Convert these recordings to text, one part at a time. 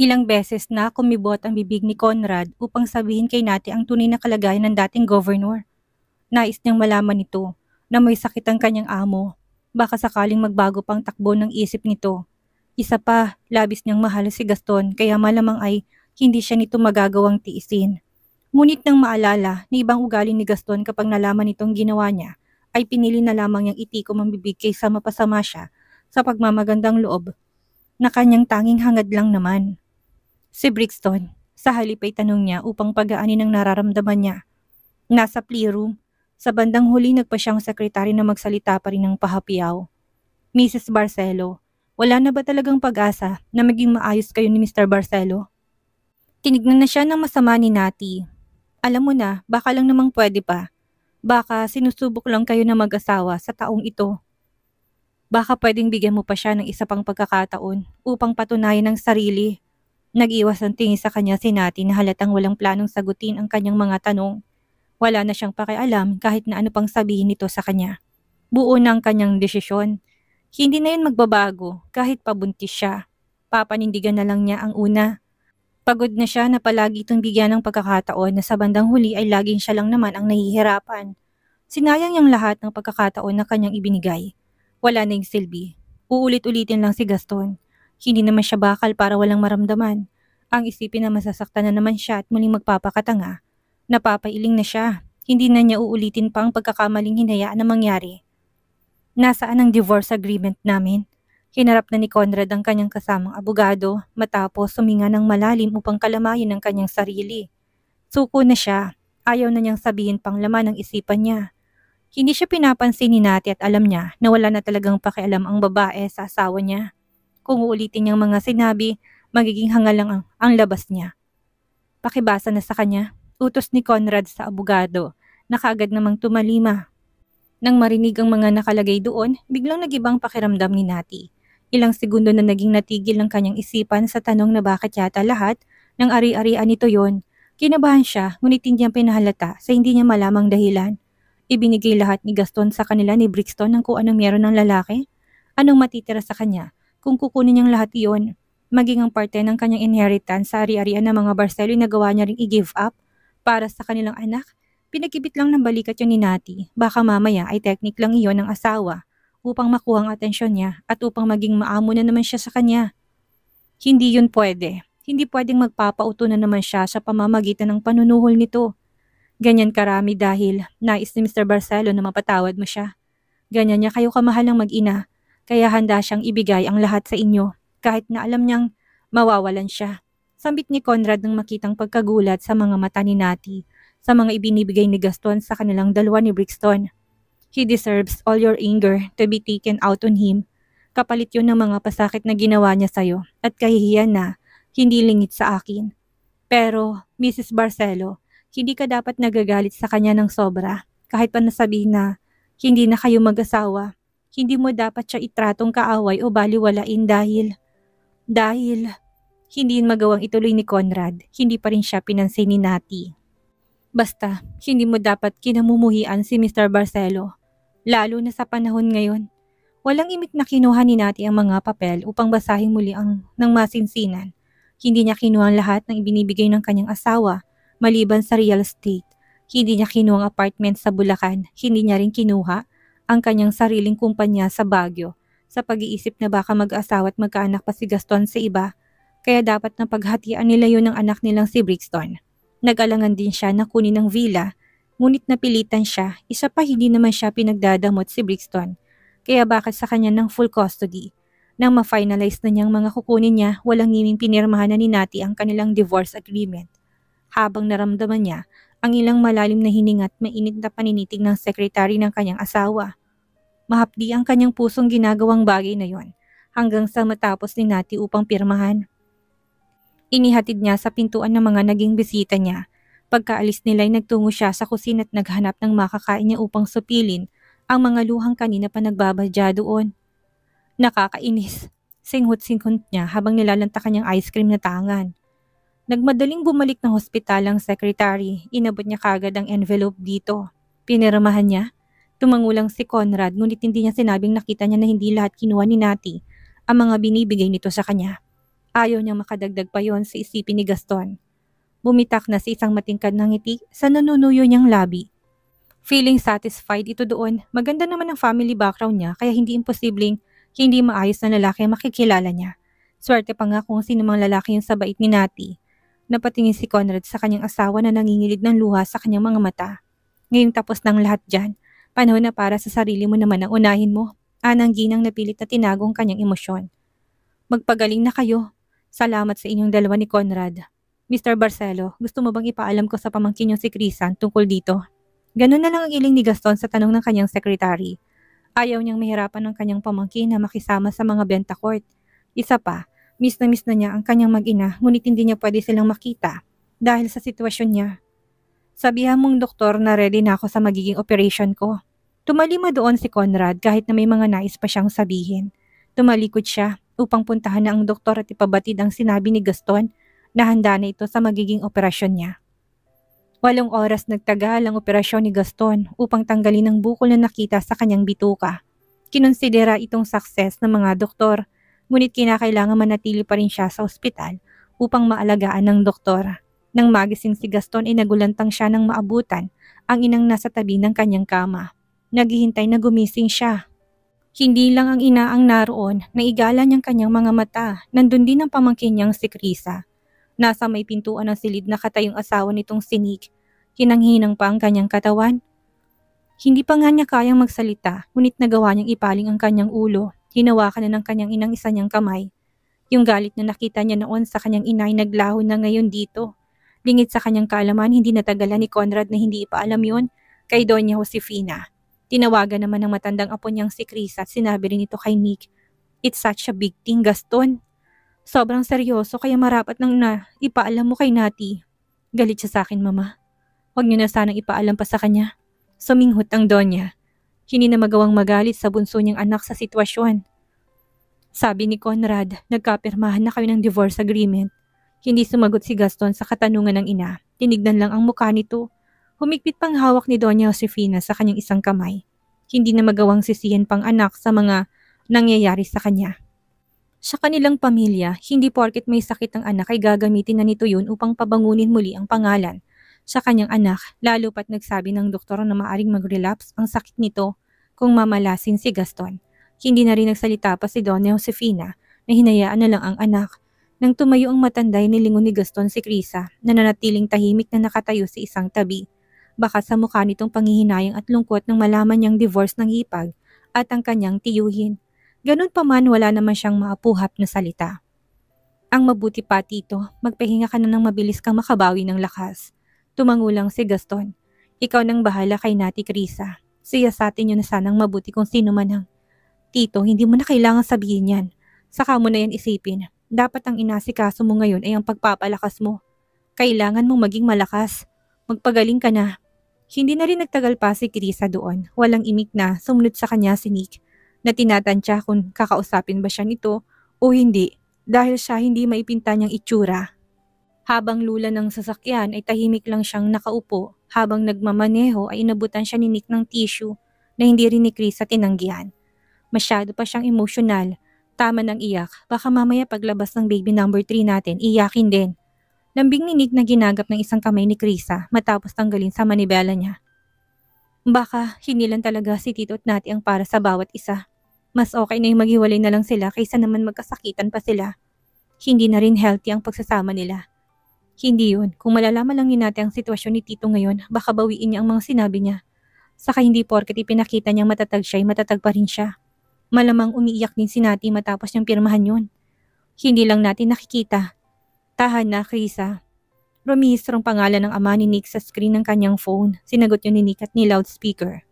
Ilang beses na kumibot ang bibig ni Conrad upang sabihin kay Nati ang tunay na kalagayan ng dating governor. Nais niyang malaman nito na may sakit ang kanyang amo. Baka sakaling magbago pang takbo ng isip nito. Isa pa, labis niyang mahal si Gaston kaya malamang ay hindi siya nito magagawang tiisin. Ngunit nang maalala na ibang ugali ni Gaston kapag nalaman nitong ginawa niya, ay pinili na lamang niyang itikom ang bibig kaysa mapasama siya sa pagmamagandang loob na kanyang tanging hangad lang naman. Si Brixton, sa halip ay tanong niya upang pagaanin ang nararamdaman niya. Nasa playroom, sa bandang huli nagpa siyang sekretary na magsalita pa rin ng pahapiyaw. Mrs. Barcelo, wala na ba talagang pag-asa na maging maayos kayo ni Mr. Barcelo? Tinignan na siya ng masama ni Nati. Alam mo na, baka lang namang pwede pa. Baka sinusubok lang kayo na mag-asawa sa taong ito. Baka pwedeng bigyan mo pa siya ng isa pang pagkakataon upang patunayan ng sarili. Nag-iwas ang tingin sa kanya si Nati na halatang walang planong sagutin ang kanyang mga tanong. Wala na siyang pakialam kahit na ano pang sabihin nito sa kanya. Buo na ang kanyang desisyon. Hindi na yun magbabago kahit pabuntis siya. Papanindigan na lang niya ang una. Pagod na siya na palagi itong bigyan ng pagkakataon na sa bandang huli ay laging siya lang naman ang nahihirapan. Sinayang niyang lahat ng pagkakataon na kanyang ibinigay. Wala na yung silbi. Uulit-ulitin lang si Gaston. Hindi naman siya bakal para walang maramdaman. Ang isipin na masasaktan na naman siya at muling magpapakatanga. Napapailing na siya. Hindi na niya uulitin pa ang pagkakamaling hinayaan na mangyari. Nasaan ang divorce agreement namin? Hinarap na ni Conrad ang kanyang kasamang abogado matapos suminga ng malalim upang kalamayin ang kanyang sarili. Suko na siya. Ayaw na niyang sabihin pang laman ng isipan niya. Hindi siya pinapansin ni Nati at alam niya na wala na talagang pakialam ang babae sa asawa niya. Kung uulitin niyang mga sinabi, magiging hangal lang ang labas niya. Pakibasa na sa kanya, utos ni Conrad sa abogado na kaagad namang tumalima. Nang marinig ang mga nakalagay doon, biglang nagibang pakiramdam ni Nati. Ilang segundo na naging natigil ang kanyang isipan sa tanong na bakit yata lahat ng ari-arian nito yon. Kinabahan siya, ngunit hindi niya pinahalata sa hindi niya malamang dahilan. Ibinigay lahat ni Gaston sa kanila ni Brixton ng kung anong meron ng lalaki. Anong matitira sa kanya kung kukunin niyang lahat iyon? Maging ang parte ng kanyang inheritance sa ari-arian ng mga Barcelo na gawa niya ring i-give up para sa kanilang anak. Pinagkibit lang ng balikat yun ni Nati. Baka mamaya ay technique lang iyon ng asawa upang makuha ang atensyon niya at upang maging maamo na naman siya sa kanya. Hindi yun pwede. Hindi pwedeng magpapauto na naman siya sa pamamagitan ng panunuhol nito. Ganyan karami dahil nais ni Mr. Barcelo na mapatawad mo siya. Ganyan niya kayo kamahal ng mag-ina, kaya handa siyang ibigay ang lahat sa inyo kahit na alam niyang mawawalan siya. Sambit ni Conrad nang makitang pagkagulat sa mga mata ni Nati sa mga ibinibigay ni Gaston sa kanilang dalawa ni Brixton. He deserves all your anger to be taken out on him. Kapalit yun ng mga pasakit na ginawa niya sa'yo at kahihiyan na hindi lingit sa akin. Pero, Mrs. Barcelo, hindi ka dapat nagagalit sa kanya ng sobra. Kahit pa nasabihin na hindi na kayo mag-asawa, hindi mo dapat siya itratong kaaway o baliwalain dahil hindi magawang ituloy ni Conrad, hindi pa rin siya pinansin ni Nati. Basta, hindi mo dapat kinamumuhian si Mr. Barcelo, lalo na sa panahon ngayon. Walang imik na kinuha ni Nati ang mga papel upang basahin muli ang ng masinsinan. Hindi niya kinuha ang lahat ng ibinibigay ng kanyang asawa, maliban sa real estate. Hindi niya kinuha ang apartment sa Bulacan. Hindi niya rin kinuha ang kanyang sariling kumpanya sa Baguio sa pag-iisip na baka mag-asawa at magkaanak pa si Gaston sa iba. Kaya dapat na paghatian nila yun ng anak nilang si Brixton. Nag-alangan din siya na kunin ang villa, ngunit napilitan siya. Isa pa hindi naman siya pinagdadamot si Brixton. Kaya bakit sa kanya ng full custody? Nang ma-finalize na niyang mga kukunin niya, walang ngiming pinirmahan na ni Nati ang kanilang divorce agreement. Habang naramdaman niya ang ilang malalim na hininga at mainit na paninitig ng sekretary ng kanyang asawa. Mahapdi ang kanyang pusong ginagawang bagay na yon hanggang sa matapos ni Nati upang pirmahan. Inihatid niya sa pintuan ng mga naging bisita niya. Pagkaalis nila ay nagtungo siya sa kusina at naghanap ng makakain niya upang supilin ang mga luhang kanina pa nagbabadya doon. Nakakainis. Singhot-singhot niya habang nilalantakan niyang ice cream na tangan. Nagmadaling bumalik ng hospital ang secretary. Inabot niya kagad ang envelope dito. Pinirmahan niya. Tumangulang si Conrad ngunit hindi niya sinabing nakita niya na hindi lahat kinuha ni Nati ang mga binibigay nito sa kanya. Ayaw niyang makadagdag pa yon sa isipin ni Gaston. Bumitak na si isang matingkad na ngiti sa nanunuyo niyang labi. Feeling satisfied ito doon, maganda naman ang family background niya kaya hindi imposibleng hindi maayos na lalaki ang makikilala niya. Swerte pa nga kung sino mang lalaki yung sa bait ni Nati. Napatingin si Conrad sa kanyang asawa na nangingilid ng luha sa kanyang mga mata. Ngayong tapos ng lahat dyan, panahon na para sa sarili mo naman ang unahin mo. Anang ginang napilit na tinagong kanyang emosyon. Magpagaling na kayo. Salamat sa inyong dalawa ni Conrad. Mr. Barcelo, gusto mo bang ipaalam ko sa pamangkin yung si Crisan tungkol dito? Ganun na lang ang iling ni Gaston sa tanong ng kanyang sekretary. Ayaw niyang mahirapan ng kanyang pamangkin na makisama sa mga benta court. Isa pa, miss na niya ang kanyang mag-ina ngunit hindi niya pwede silang makita dahil sa sitwasyon niya. Sabihan mong doktor na ready na ako sa magiging operation ko. Tumalima doon si Conrad kahit na may mga nais pa siyang sabihin. Tumalikod siya upang puntahan na ang doktor at ipabatid ang sinabi ni Gaston na handa na ito sa magiging operasyon niya. 8 oras nagtagal ang operasyon ni Gaston upang tanggalin ang bukol na nakita sa kanyang bituka. Kinonsidera itong success ng mga doktor, ngunit kinakailangan manatili pa rin siya sa ospital upang maalagaan ng doktor. Nang magising si Gaston ay nagulantang siya ng maabutan ang inang nasa tabi ng kanyang kama. Naghihintay na gumising siya. Hindi lang ang ina ang naroon, naigala niyang kanyang mga mata. Nandun din ang pamangkin niyang si Krisa. Nasa may pintuan ng silid na katayong asawa nitong si Nick. Hinang-hinang pa ang kanyang katawan. Hindi pa nga niya kayang magsalita, ngunit nagawa niyang ipaling ang kanyang ulo. Hinawakan na ng kanyang inang isa niyang kamay. Yung galit na nakita niya noon sa kanyang ina ay naglaho na ngayon dito. Lingid sa kanyang kaalaman, hindi natagalan ni Conrad na hindi ipaalam yon kay Doña Josefina. Tinawagan naman ng matandang apo niyang si Chris at sinabi rin ito kay Nick. It's such a big thing, Gaston. Sobrang seryoso kaya marapat nang na ipaalam mo kay Nati. Galit siya sa akin, Mama. Huwag niyo na sanang ipaalam pa sa kanya. Suminghot ang Donya. Hindi na magawang magalit sa bunso niyang anak sa sitwasyon. Sabi ni Conrad, nagkapirmahan na kayo ng divorce agreement. Hindi sumagot si Gaston sa katanungan ng ina. Tinignan lang ang mukha nito. Humigpit pang hawak ni Doña Josefina sa kanyang isang kamay. Hindi na magawang sisihin pang anak sa mga nangyayari sa kanya. Sa kanilang pamilya, hindi porket may sakit ang anak ay gagamitin na nito yun upang pabangunin muli ang pangalan sa kanyang anak, lalo pat nagsabi ng doktor na maaring mag-relapse ang sakit nito kung mamalasin si Gaston. Hindi na rin nagsalita pa si Doña Josefina na hinayaan na lang ang anak. Nang tumayo ang matanda ay nilingon ni Gaston si Krisa na nanatiling tahimik na nakatayo sa isang tabi. Baka sa mukha nitong panghihinayang at lungkot nang malaman niyang divorce ng hipag at ang kanyang tiyuhin. Ganun pa man wala naman siyang maapuhap na salita. Ang mabuti pa tito, magpahinga ka na ng mabilis kang makabawi ng lakas. Tumangulang si Gaston. Ikaw nang bahala kay Nati Krisa. Siyasatin niyo na sanang mabuti kung sino man ang. Tito, hindi mo na kailangan sabihin yan. Saka mo na yan isipin. Dapat ang inasikaso mo ngayon ay ang pagpapalakas mo. Kailangan mong maging malakas. Magpagaling ka na. Hindi na rin nagtagal pa si Krisa doon. Walang imik na sumunod sa kanya si Nick na tinatansya kung kakausapin ba siya nito o hindi dahil siya hindi maipinta niyang itsura. Habang lula ng sasakyan ay tahimik lang siyang nakaupo. Habang nagmamaneho ay inabutan siya ni Nick ng tissue na hindi rin ni Krisa tinanggihan. Masyado pa siyang emosyonal. Tama ng iyak. Baka mamaya paglabas ng baby number 3 natin, iyakin din. Lambing ni Nick na ginagap ng isang kamay ni Krisa matapos tanggalin sa manibela niya. Baka hindi lang talaga si Tito at Nati ang para sa bawat isa. Mas okay na yung maghiwalay na lang sila kaysa naman magkasakitan pa sila. Hindi na rin healthy ang pagsasama nila. Hindi yun. Kung malalaman lang ni Nati ang sitwasyon ni Tito ngayon, baka bawiin niya ang mga sinabi niya. Saka hindi porket ipinakita niyang matatag siya ay matatag pa rin siya. Malamang umiiyak din si Nati matapos niyang pirmahan yun. Hindi lang natin nakikita. Tahan na, Krisa. Rumihistro ang pangalan ng ama ni Nick sa screen ng kanyang phone. Sinagot yun ni Nick at ni loudspeaker.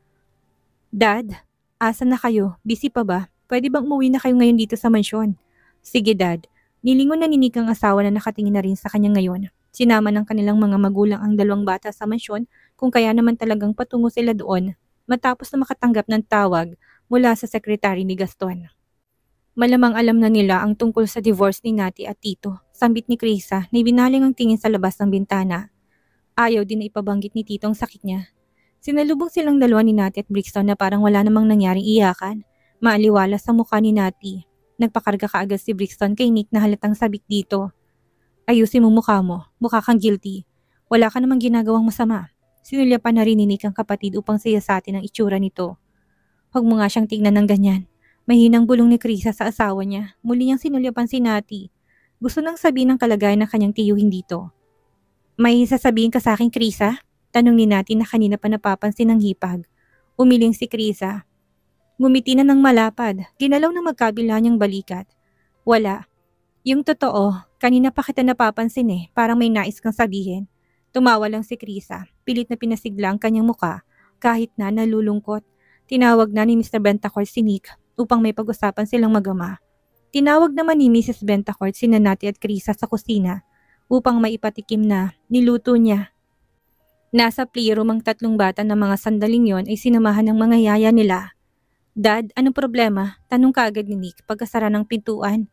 Dad, asan na kayo? Busy pa ba? Pwede bang umuwi na kayo ngayon dito sa mansyon? Sige, Dad. Nilingon na ni Nick ang asawa na nakatingin na rin sa kanya ngayon. Sinama ng kanilang mga magulang ang 2 bata sa mansyon kung kaya naman talagang patungo sila doon matapos na makatanggap ng tawag mula sa sekretary ni Gaston. Malamang alam na nila ang tungkol sa divorce ni Nati at Tito. Sambit ni Krisa na ibinaling ang tingin sa labas ng bintana. Ayaw din na ipabanggit ni Tito ang sakit niya. Sinalubong silang 2 ni Nati at Brixton na parang wala namang nangyaring iyakan. Maaliwala sa mukha ni Nati Nagpakarga kaagad si Brixton kay Nick na halatang sabik dito. Ayusin mo mukha mo, mukha kang guilty. Wala ka namang ginagawang masama. Sinulyapan na rin ni Nick ang kapatid upang siyasatin ang itsura nito. Huwag mo nga siyang tignan ng ganyan. Mahinang bulong ni Krisa sa asawa niya. Muli niyang sinulyapan si Nati. Gusto nang sabihin ng kalagayan ng kanyang tiyuhin dito. May sasabihin ka sa akin, Krisa? Tanong ni Nati na kanina pa napapansin ng hipag. Umiling si Krisa. Ngumiti na ng malapad. Ginalaw ng magkabila niyang balikat. Wala. Yung totoo, kanina pa kita napapansin parang may nais kang sabihin. Tumawa lang si Krisa. Pilit na pinasigla ang kanyang muka. Kahit na nalulungkot. Tinawag na ni Mr. Bentacourt si Nick upang may pag-usapan silang mag-ama. Tinawag naman ni Mrs. Bentacourt si Nati at Krisa sa kusina upang maipatikim na niluto niya. Nasa playroom ang tatlong bata na mga sandaling yon ay sinamahan ng mga yaya nila. Dad, anong problema? Tanong kaagad ni Nick pagkasara ng pintuan.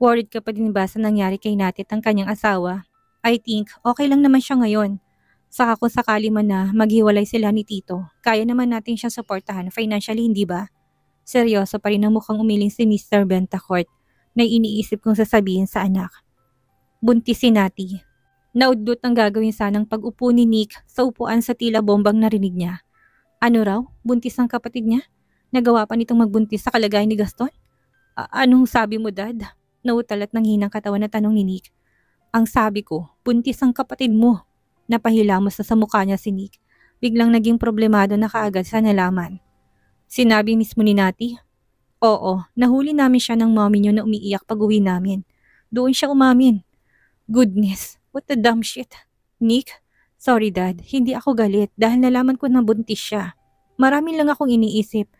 Worried ka pa din ba sa nangyari kay Nati at ang kanyang asawa? I think okay lang naman siya ngayon. Saka kung sakali man na maghiwalay sila ni Tito, kaya naman natin siyang suportahan financially, hindi ba? Seryoso pa rin ang mukhang umiling si Mr. Bentacourt na iniisip kong sasabihin sa anak. Buntis si Nati. Naudlot ang gagawin sanang pag-upo ni Nick sa upuan sa tila bombang narinig niya. Ano raw? Buntis ang kapatid niya? Nagawa pa nitong magbuntis sa kalagayan ni Gaston? Anong sabi mo, Dad? Nautal at nanghinang katawan na tanong ni Nick. Ang sabi ko, buntis ang kapatid mo. Napahilamos na sa mukha niya si Nick. Biglang naging problemado na kaagad sa nalaman. Sinabi mismo ni Nati? Oo, nahuli namin siya ng mommy niyo na umiiyak pag-uwi namin. Doon siya umamin. Goodness, what the dumb shit. Nick, sorry Dad, hindi ako galit dahil nalaman ko na buntis siya. Marami lang akong iniisip.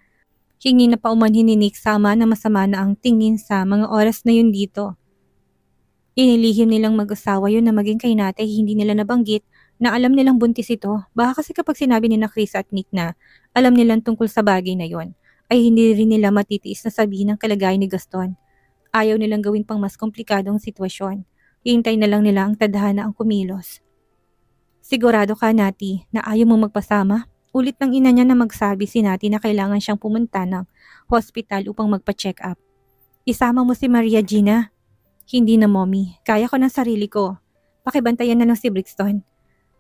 Hingi na paumanhin ni Nick sama na masama na ang tingin sa mga oras na yun dito. Inilihim nilang mag-asawa yun na maging kay Nate hindi nila nabanggit na alam nilang buntis ito. Baka kasi kapag sinabi ni na Chris at Nick na alam nilang tungkol sa bagay na yon, ay hindi rin nila matitiis na sabihin ng kalagayan ni Gaston. Ayaw nilang gawin pang mas komplikadong sitwasyon. Hintay na lang nila ang tadhana ang kumilos. Sigurado ka, Nati, na ayaw mo magpasama? Ulit ng ina niya na magsabi si Nati na kailangan siyang pumunta ng hospital upang magpa-check up. Isama mo si Maria Gina. Hindi na, Mommy. Kaya ko ng sarili ko. Pakibantayan na lang si Brixton.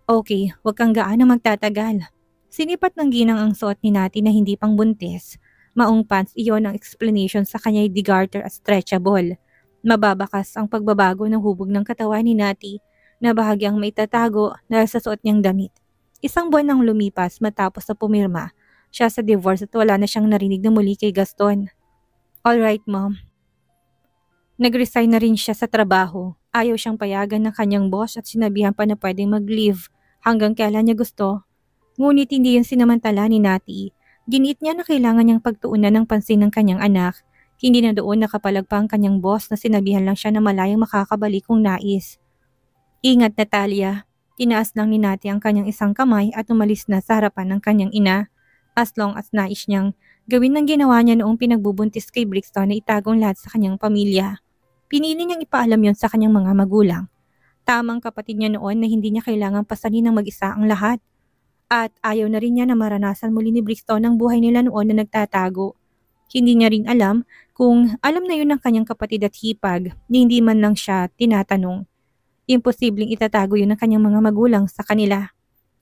Okay, huwag kang gaano magtatagal. Sinipat ng ginang ang suot ni Nati na hindi pang buntis. Maong pants iyon ang explanation sa kanya'y digarter at stretchable. Mababakas ang pagbabago ng hubog ng katawan ni Nati na bahagyang may tatago dahil sa suot niyang damit. Isang buwan nang lumipas matapos na pumirma siya sa divorce at wala na siyang narinig na muli kay Gaston. Alright, Mom. Nag-resign na rin siya sa trabaho. Ayaw siyang payagan ng kanyang boss at sinabihan pa na pwedeng mag-leave hanggang kailan niya gusto. Ngunit hindi yun sinamantala ni Nati. Giniit niya na kailangan niyang pagtuunan ng pansin ng kanyang anak. Hindi na doon nakapalag pa ang kanyang boss na sinabihan lang siya na malayang makakabalik kung nais. Ingat, Natalia. Tinaas lang ni Nati ang kanyang isang kamay at umalis na sa harapan ng kanyang ina. As long as nais niyang gawin ng ginawa niya noong pinagbubuntis kay Brixton na itagong lahat sa kanyang pamilya. Pinili niyang ipaalam yon sa kanyang mga magulang. Tamang kapatid niya noon na hindi niya kailangang pasanin ng mag-isa ang lahat. At ayaw na rin niya na maranasan muli ni Brixton ang buhay nila noon na nagtatago. Hindi niya rin alam kung alam na yun ng kanyang kapatid at hipag na hindi man lang siya tinatanong. Imposibleng itatago yun ng kanyang mga magulang sa kanila.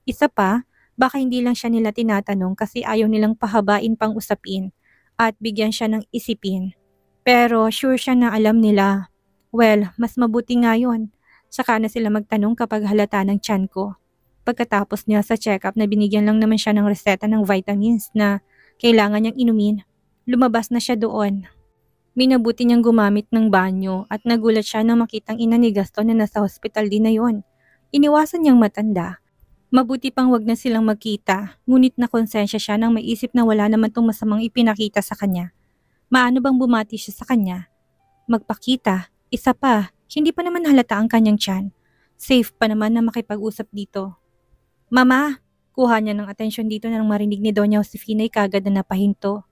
Isa pa, baka hindi lang siya nila tinatanong kasi ayaw nilang pahabain pang usapin at bigyan siya ng isipin. Pero sure siya na alam nila. Well, mas mabuti nga yun. Saka na sila magtanong kapag halata ng tiyan ko. Pagkatapos niya sa check-up na binigyan lang naman siya ng reseta ng vitamins na kailangan niyang inumin, lumabas na siya doon. Minabuti niyang gumamit ng banyo at nagulat siya nang makitang ina ni Gaston na nasa hospital din na yon. Iniwasan niyang matanda. Mabuti pang wag na silang magkita, ngunit nakonsensya siya nang maisip na wala naman tong masamang ipinakita sa kanya. Maano bang bumati siya sa kanya? Magpakita, isa pa, hindi pa naman halata ang kanyang tiyan. Safe pa naman na makipag-usap dito. Mama, kuha niya ng atensyon dito nang marinig ni Doña Josefina ay kagad na napahinto.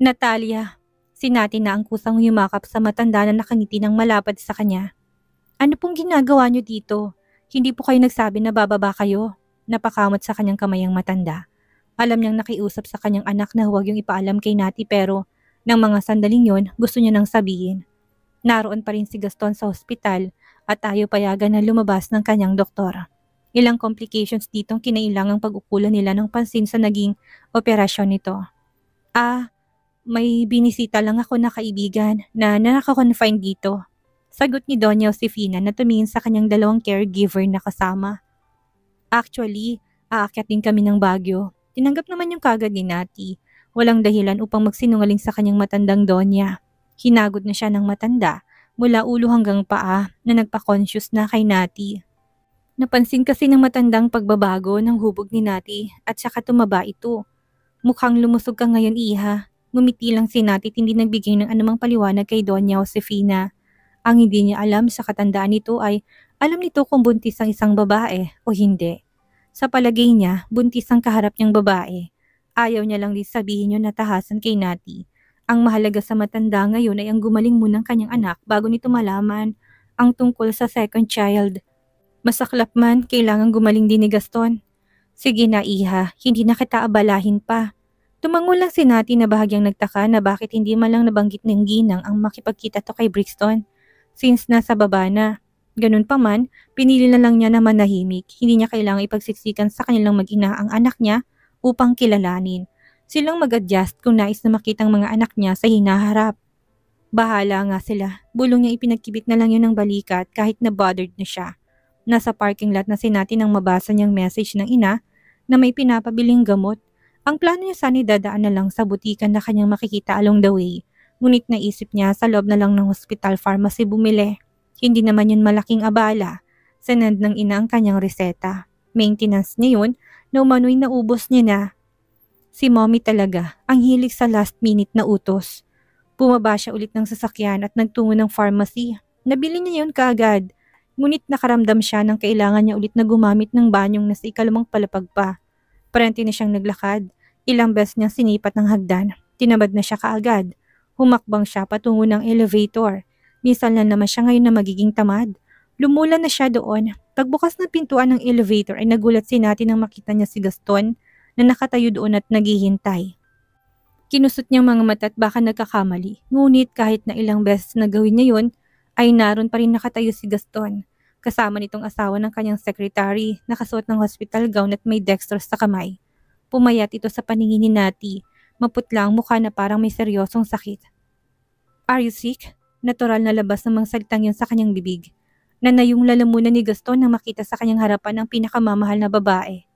Natalia, si Nati na ang kusang yumakap sa matanda na nakangiti ng malapad sa kanya. Ano pong ginagawa niyo dito? Hindi po kayo nagsabi na bababa kayo? Napakamot sa kanyang kamay ang matanda. Alam niyang nakiusap sa kanyang anak na huwag yung ipaalam kay Nati pero Nang mga sandaling yon, gusto niya nang sabihin. Naroon pa rin si Gaston sa ospital at ayaw payagan na lumabas ng kanyang doktor. Ilang complications ditong kinailangang pag-ukulan nila ng pansin sa naging operasyon nito. May binisita lang ako na kaibigan na naka-confine dito. Sagot ni Doña Josefina na tumingin sa kanyang dalawang caregiver na kasama. Actually, aakyat din kami ng Baguio. Tinanggap naman yung kagad ni Nati. Walang dahilan upang magsinungaling sa kanyang matandang Donya. Hinagod na siya ng matanda mula ulo hanggang paa na nagpa-conscious na kay Nati. Napansin kasi ng matandang pagbabago ng hubog ni Nati at saka tumaba ito. Mukhang lumusog ka ngayon, iha. Ngumiti lang si Nati at hindi nagbigay ng anumang paliwanag kay Doña Josefina. Ang hindi niya alam sa katandaan nito ay alam nito kung buntis ang isang babae o hindi. Sa palagay niya, buntis ang kaharap niyang babae. Ayaw niya lang din sabihin yun na tahasan kay Nati. Ang mahalaga sa matanda ngayon ay ang gumaling munang kanyang anak bago nito malaman ang tungkol sa second child. Masaklap man, kailangan gumaling din ni Gaston. Sige na, iha, hindi na kita abalahin pa. Tumango lang si Nati na bahagyang nagtaka na bakit hindi man lang nabanggit ng ginang ang makipagkita to kay Brixton. Since nasa baba na. Ganun pa man, pinili na lang niya na manahimik. Hindi niya kailangang ipagsiksikan sa kanilang mag-ina ang anak niya upang kilalanin. Silang mag-adjust kung nais na makitang mga anak niya sa hinaharap. Bahala nga sila. Bulong niya ipinagkibit na lang yun ng balikat kahit na bothered na siya. Nasa parking lot na si Nati nang mabasa niyang message ng ina na may pinapabiling gamot. Ang plano niya sana dadaan na lang sa butikan na kanyang makikita along the way. Ngunit naisip niya sa loob na lang ng hospital pharmacy bumili. Hindi naman yun malaking abala. Sinend ng ina ang kanyang reseta. Maintenance niya yun na umano'y naubos niya na. Si mommy talaga, ang hilig sa last minute na utos. Bumaba siya ulit ng sasakyan at nagtungo ng pharmacy. Nabili niya yun kaagad. Ngunit nakaramdam siya ng kailangan niya ulit na gumamit ng banyong nasa ikalawang palapag pa. Parenti na siyang naglakad. Ilang beses niyang sinipat ng hagdan. Tinabad na siya kaagad. Humakbang siya patungo ng elevator. Minsan lang naman siya ngayon na magiging tamad. Lumulan na siya doon. Pagbukas ng pintuan ng elevator ay nagulat si Nati nang makita niya si Gaston na nakatayo doon at naghihintay. Kinusot niyang mga mata at baka nagkakamali. Ngunit kahit na ilang beses na gawin niya yun, ay naroon pa rin nakatayo si Gaston. Kasama nitong asawa ng kanyang secretary, nakasuot ng hospital gown at may dextrose sa kamay. Pumayat ito sa paningin ni Nati. Maputla ang mukha na parang may seryosong sakit. Are you sick? Natural na labas ng mga salitang yun sa kanyang bibig. Nanayong lalamunan ni Gaston nang makita sa kanyang harapan ang pinakamamahal na babae.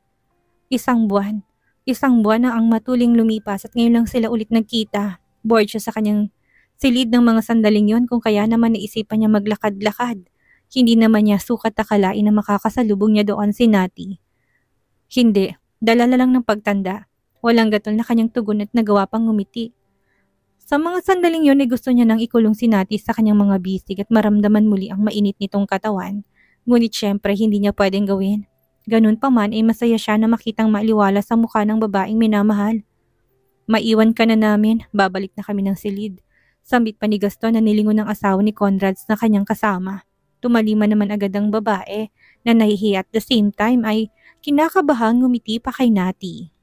Isang buwan na ang matuling lumipas at ngayon lang sila ulit nagkita. Bored siya sa kanyang silid ng mga sandaling yon kung kaya naman naisipan niya maglakad-lakad. Hindi naman niya sukat akalain na makakasalubong niya doon si Nati. Hindi, dalala lang ng pagtanda. Walang gatol na kanyang tugon at nagawa pang ngumiti. Sa mga sandaling yon ay gusto niya nang ikulong si Nati sa kanyang mga bisig at maramdaman muli ang mainit nitong katawan. Ngunit syempre hindi niya pwedeng gawin. Ganun pa man ay masaya siya na makitang maaliwala sa mukha ng babaeng minamahal. Maiwan ka na namin, babalik na kami ng silid. Sambit pa ni Gaston na nilingon ng asawa ni Conrad na kanyang kasama. Tumalima naman agad ang babae na nahihiya at the same time ay kinakabahang ngumiti pa kay Nati.